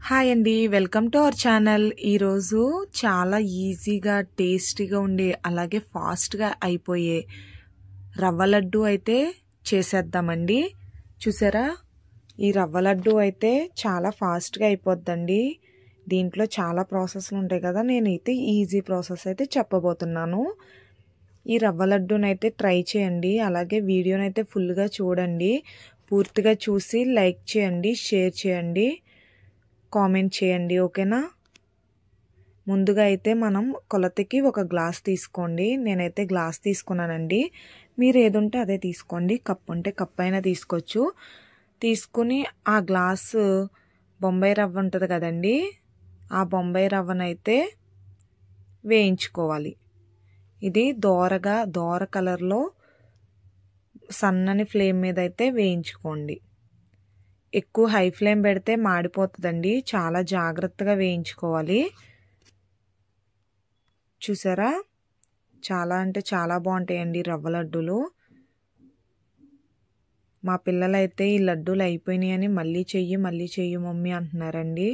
Hi అండి, welcome to our channel. ఈరోజు చాలా ఈజీగా టేస్టీగా ఉండే అలాగే ఫాస్ట్గా అయిపోయే రవ్వ లడ్డు అయితే చేసేద్దామండి. చూసారా, ఈ రవ్వ లడ్డు అయితే చాలా ఫాస్ట్గా అయిపోద్దండి. దీంట్లో చాలా ప్రాసెస్లు ఉంటాయి కదా, నేనైతే ఈజీ ప్రాసెస్ అయితే చెప్పబోతున్నాను. ఈ రవ్వ లడ్డూనైతే ట్రై చేయండి, అలాగే వీడియోనైతే ఫుల్గా చూడండి. పూర్తిగా చూసి లైక్ చేయండి, షేర్ చేయండి, కామెంట్ చేయండి, ఓకేనా. ముందుగా అయితే మనం కొలతకి ఒక గ్లాస్ తీసుకోండి. నేనైతే గ్లాస్ తీసుకున్నానండి, మీరు ఏదుంటే అదే తీసుకోండి. కప్ ఉంటే కప్ అయినా తీసుకోవచ్చు. తీసుకుని ఆ గ్లాసు బొంబాయి రవ్వ ఉంటుంది కదండి, ఆ బొంబాయి రవ్వనైతే వేయించుకోవాలి. ఇది దోర కలర్లో సన్నని ఫ్లేమ్ మీద అయితే వేయించుకోండి. ఎక్కువ హై ఫ్లేమ్ పెడితే మాడిపోతుందండి, చాలా జాగ్రత్తగా వేయించుకోవాలి. చూసారా, చాలా అంటే చాలా బాగుంటాయండి రవ్వ లడ్డూలు. మా పిల్లలైతే ఈ లడ్డూలు అయిపోయినాయి అని మళ్ళీ చెయ్యి మమ్మీ అంటున్నారండి.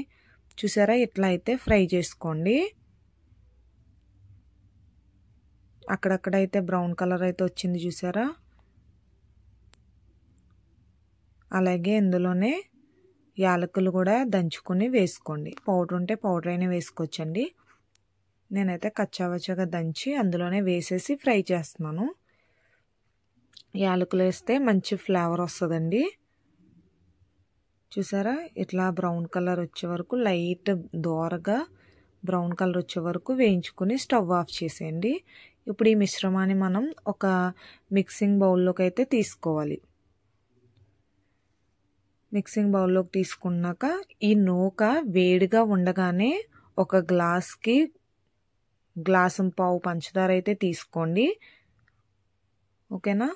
చూసారా, ఇట్లా అయితే ఫ్రై చేసుకోండి. అక్కడక్కడైతే బ్రౌన్ కలర్ అయితే వచ్చింది చూసారా. అలాగే ఇందులోనే యాలకులు కూడా దంచుకొని వేసుకోండి. పౌడర్ ఉంటే పౌడర్ అయినా వేసుకోవచ్చండి. నేనైతే కచ్చావచ్చాగా దంచి అందులోనే వేసేసి ఫ్రై చేస్తున్నాను. యాలకులు వేస్తే మంచి ఫ్లేవర్ వస్తుందండి. చూసారా, ఇట్లా బ్రౌన్ కలర్ వచ్చే వరకు, లైట్ దోరగా బ్రౌన్ కలర్ వచ్చే వరకు వేయించుకొని స్టవ్ ఆఫ్ చేసేయండి. ఇప్పుడు ఈ మిశ్రమాన్ని మనం ఒక మిక్సింగ్ బౌల్లోకి అయితే తీసుకోవాలి. మిక్సింగ్ బౌల్లోకి తీసుకున్నాక ఈ నూక వేడిగా ఉండగానే ఒక గ్లాస్కి గ్లాసం పావు పంచదార అయితే తీసుకోండి, ఓకేనా.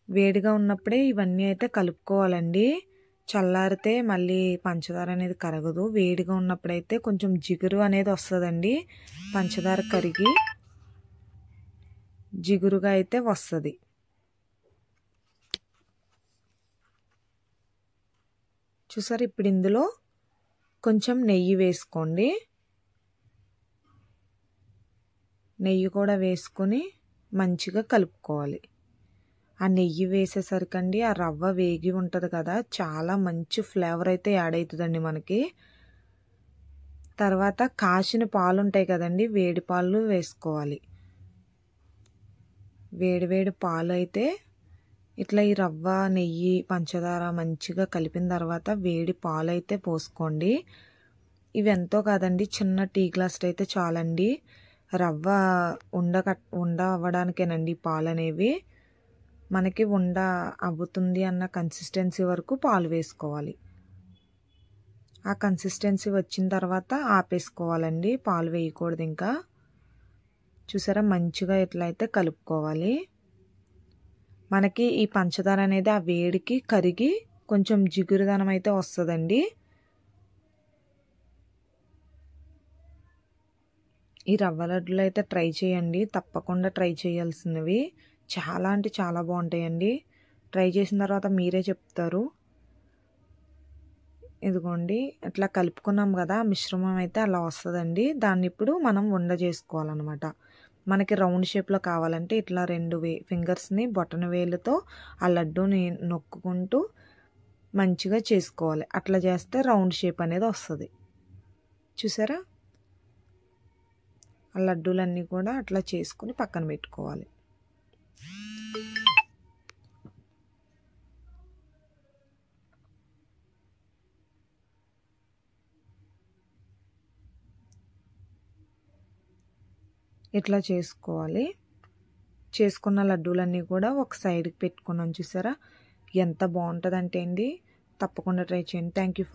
వేడిగా ఉన్నప్పుడే ఇవన్నీ అయితే కలుపుకోవాలండి. చల్లారితే మళ్ళీ పంచదార అనేది కరగదు. వేడిగా ఉన్నప్పుడైతే కొంచెం జిగురు అనేది వస్తుందండి, పంచదార కరిగి జిగురుగా అయితే వస్తుంది. చూసారు, ఇప్పుడు ఇందులో కొంచెం నెయ్యి వేసుకోండి. నెయ్యి కూడా వేసుకొని మంచిగా కలుపుకోవాలి. ఆ నెయ్యి వేసేసరికండి ఆ రవ్వ వేగి ఉంటుంది కదా, చాలా మంచి ఫ్లేవర్ అయితే యాడ్ అవుతుందండి మనకి. తర్వాత కాచిన పాలు ఉంటాయి కదండి, వేడి పాలు వేసుకోవాలి. వేడి పాలు అయితే ఇట్లా ఈ రవ్వ నెయ్యి పంచదార మంచిగా కలిపిన తర్వాత వేడి పాలు అయితే పోసుకోండి. ఇవి ఎంతో కాదండి, చిన్న టీ గ్లాస్ అయితే చాలండి. రవ్వ ఉండ అవ్వడానికేనండి పాలు అనేవి. మనకి ఉండ అవ్వుతుంది అన్న కన్సిస్టెన్సీ వరకు పాలు వేసుకోవాలి. ఆ కన్సిస్టెన్సీ వచ్చిన తర్వాత ఆపేసుకోవాలండి, పాలు వేయకూడదు ఇంకా. చూసారా, మంచిగా ఎట్లయితే కలుపుకోవాలి. మనకి ఈ పంచదార అనేది ఆ వేడికి కరిగి కొంచెం జిగురుదనం అయితే వస్తుందండి. ఈ రవ్వ లడ్డులు అయితే ట్రై చేయండి, తప్పకుండా ట్రై చేయాల్సినవి. చాలా అంటే చాలా బాగుంటాయండి. ట్రై చేసిన తర్వాత మీరే చెప్తారు. ఇదిగోండి, ఇట్లా కలుపుకున్నాం కదా, మిశ్రమం అయితే అలా వస్తుందండి. దాన్ని ఇప్పుడు మనం ఉండ చేసుకోవాలన్నమాట. మనకి రౌండ్ షేప్లో కావాలంటే ఇట్లా రెండు ఫింగర్స్ని బొటన వేలుతో ఆ లడ్డూని నొక్కుకుంటూ మంచిగా చేసుకోవాలి. అట్లా చేస్తే రౌండ్ షేప్ అనేది వస్తుంది. చూసారా, ఆ లడ్డూలన్నీ కూడా అట్లా చేసుకుని పక్కన పెట్టుకోవాలి. ఇట్లా చేసుకోవాలి. చేసుకున్న లడ్డూలన్నీ కూడా ఒక సైడ్కి పెట్టుకున్నాను. చూసారా, ఎంత బాగుంటుందంటే అండి, తప్పకుండా ట్రై చేయండి. Thank you for